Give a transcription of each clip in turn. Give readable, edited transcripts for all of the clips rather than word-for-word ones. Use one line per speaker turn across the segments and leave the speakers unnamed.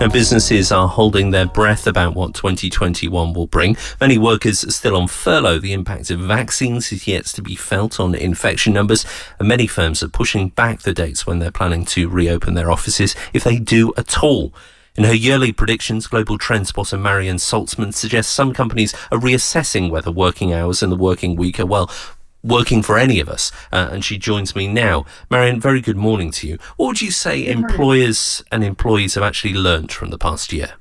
Now, businesses are holding their breath about what 2021 will bring. Many workers are still on furlough. The impact of vaccines is yet to be felt on infection numbers, and many firms are pushing back the dates when they're planning to reopen their offices, if they do at all. In her yearly predictions, global trend spotter Marian Salzman suggests some companies are reassessing whether working hours and the working week are, well, working for any of us. And she joins me now. Marian, very good morning to you. What would you say employers and employees have actually learned from the past year?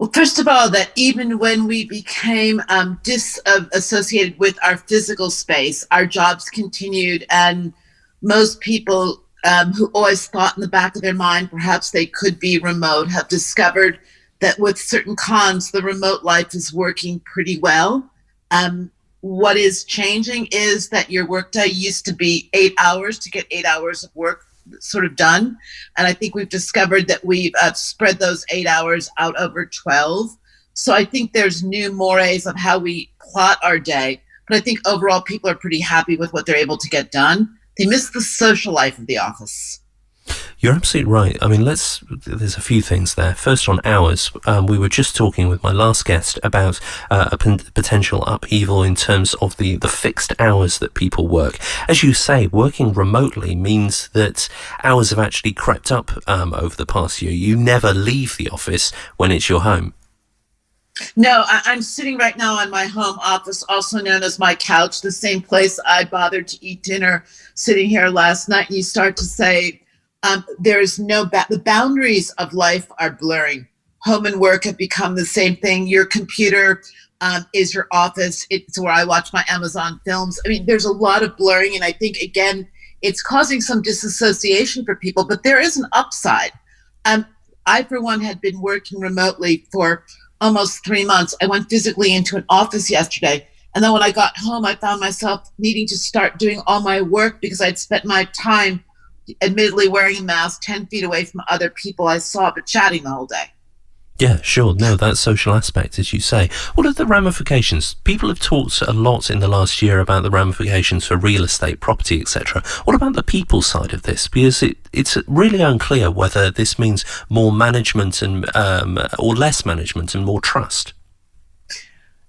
Well, first of all, that even when we became disassociated with our physical space, our jobs continued, and most people who always thought in the back of their mind perhaps they could be remote have discovered that with certain cons, the remote life is working pretty well. What is changing is that your workday used to be 8 hours to get 8 hours of work sort of done. And I think we've discovered that we've spread those 8 hours out over 12. So I think there's new mores of how we plot our day. But I think overall people are pretty happy with what they're able to get done. They miss the social life of the office.
You're absolutely right. I mean, there's a few things there. First, on hours, we were just talking with my last guest about a potential upheaval in terms of the fixed hours that people work. As you say, working remotely means that hours have actually crept up over the past year. You never leave the office when it's your home.
No, I'm sitting right now on my home office, also known as my couch, the same place I bothered to eat dinner, sitting here last night. And you start to say, there's the boundaries of life are blurring. Home and work have become the same thing. Your computer is your office. It's where I watch my Amazon films. I mean, there's a lot of blurring, and I think, again, it's causing some disassociation for people, but there is an upside. I, for one, had been working remotely for almost 3 months. I went physically into an office yesterday, and then when I got home, I found myself needing to start doing all my work because I'd spent my time admittedly wearing a mask 10 feet away from other people I saw, but chatting the whole day.
Yeah, sure. No, that social aspect, as you say. What are the ramifications? People have talked a lot in the last year about the ramifications for real estate, property, etc. What about the people side of this? Because it's really unclear whether this means more management and or less management and more trust.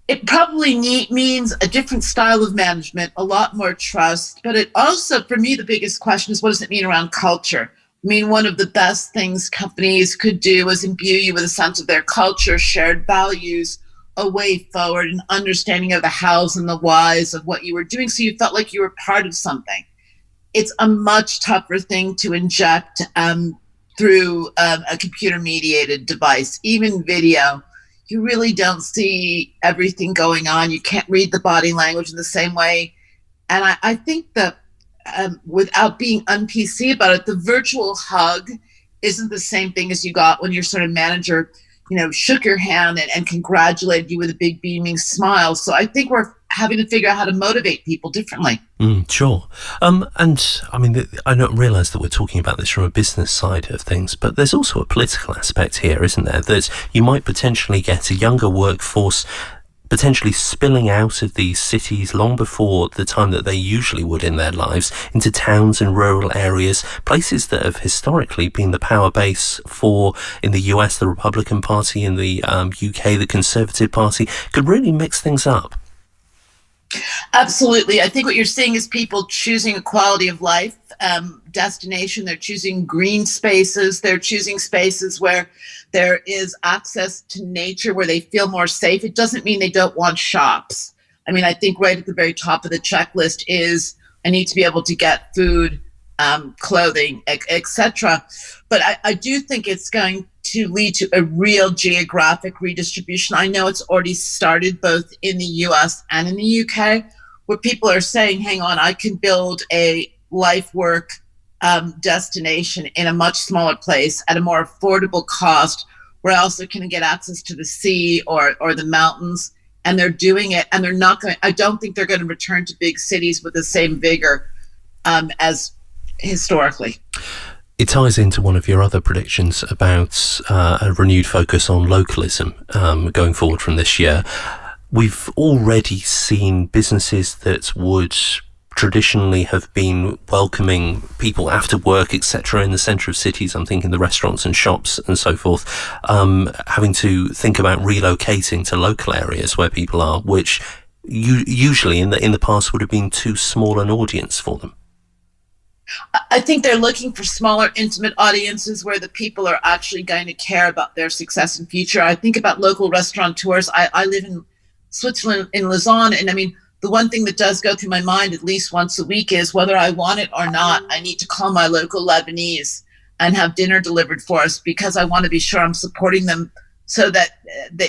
It probably means a different style of management, a lot more trust. But it also, for me, the biggest question is, what does it mean around culture? I mean, one of the best things companies could do is imbue you with a sense of their culture, shared values, a way forward, an understanding of the hows and the whys of what you were doing, so you felt like you were part of something. It's a much tougher thing to inject through a computer-mediated device, even video. You really don't see everything going on. You can't read the body language in the same way. And I think that without being un-PC about it, the virtual hug isn't the same thing as you got when your sort of manager, shook your hand and congratulated you with a big beaming smile. So I think we're having to figure out how to motivate people differently.
Sure. And I mean, I don't realise that we're talking about this from a business side of things, but there's also a political aspect here, isn't there? That you might potentially get a younger workforce potentially spilling out of these cities long before the time that they usually would in their lives into towns and rural areas, places that have historically been the power base for, in the US, the Republican Party, in the UK, the Conservative Party, could really mix things up.
Absolutely. I think what you're seeing is people choosing a quality of life destination. They're choosing green spaces. They're choosing spaces where there is access to nature, where they feel more safe. It doesn't mean they don't want shops. I mean, I think right at the very top of the checklist is, I need to be able to get food, clothing, etc. But I do think it's going to lead to a real geographic redistribution. I know it's already started both in the US and in the UK, where people are saying, hang on, I can build a life work destination in a much smaller place at a more affordable cost, where I also can get access to the sea or the mountains. And they're doing it, and I don't think they're going to return to big cities with the same vigor as historically.
It ties into one of your other predictions about a renewed focus on localism going forward from this year. We've already seen businesses that would traditionally have been welcoming people after work, etc., in the centre of cities. I'm thinking the restaurants and shops and so forth, having to think about relocating to local areas where people are, which usually in the past would have been too small an audience for them.
I think they're looking for smaller, intimate audiences where the people are actually going to care about their success and future. I think about local restaurateurs. I live in Switzerland, in Lausanne, and I mean, the one thing that does go through my mind at least once a week is whether I want it or not, I need to call my local Lebanese and have dinner delivered for us, because I want to be sure I'm supporting them so that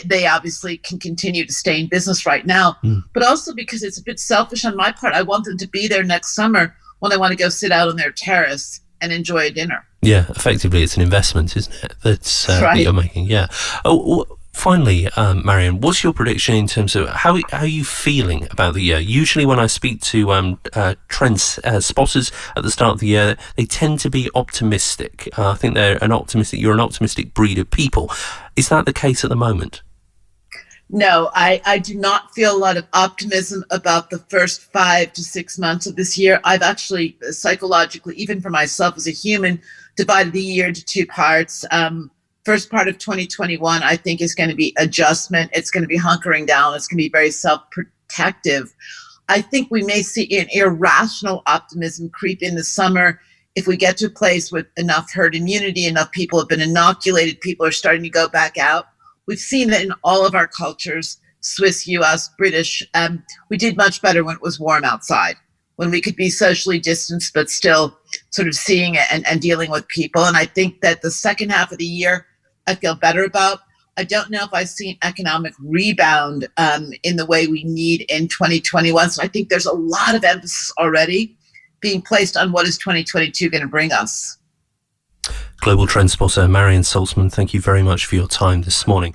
they obviously can continue to stay in business right now. But also because it's a bit selfish on my part. I want them to be there next summer when I want to go sit out on their terrace and enjoy a dinner.
Yeah, effectively it's an investment, isn't it? That's
right.
that you're making. Yeah. Finally, Marian, what's your prediction in terms of how are you feeling about the year? Usually when I speak to trend spotters at the start of the year, they tend to be optimistic. I think you're an optimistic breed of people. Is that the case at the moment?
No, I do not feel a lot of optimism about the first 5 to 6 months of this year. I've actually psychologically, even for myself as a human, divided the year into 2 parts. First part of 2021, I think, is going to be adjustment. It's going to be hunkering down. It's going to be very self-protective. I think we may see an irrational optimism creep in the summer if we get to a place with enough herd immunity, enough people have been inoculated, people are starting to go back out. We've seen that in all of our cultures, Swiss, US, British. We did much better when it was warm outside, when we could be socially distanced, but still sort of seeing it and dealing with people. And I think that the second half of the year, I feel better about. I don't know if I see an economic rebound in the way we need in 2021. So I think there's a lot of emphasis already being placed on what is 2022 going to bring us.
Global trend spotter Marian Salzman, thank you very much for your time this morning.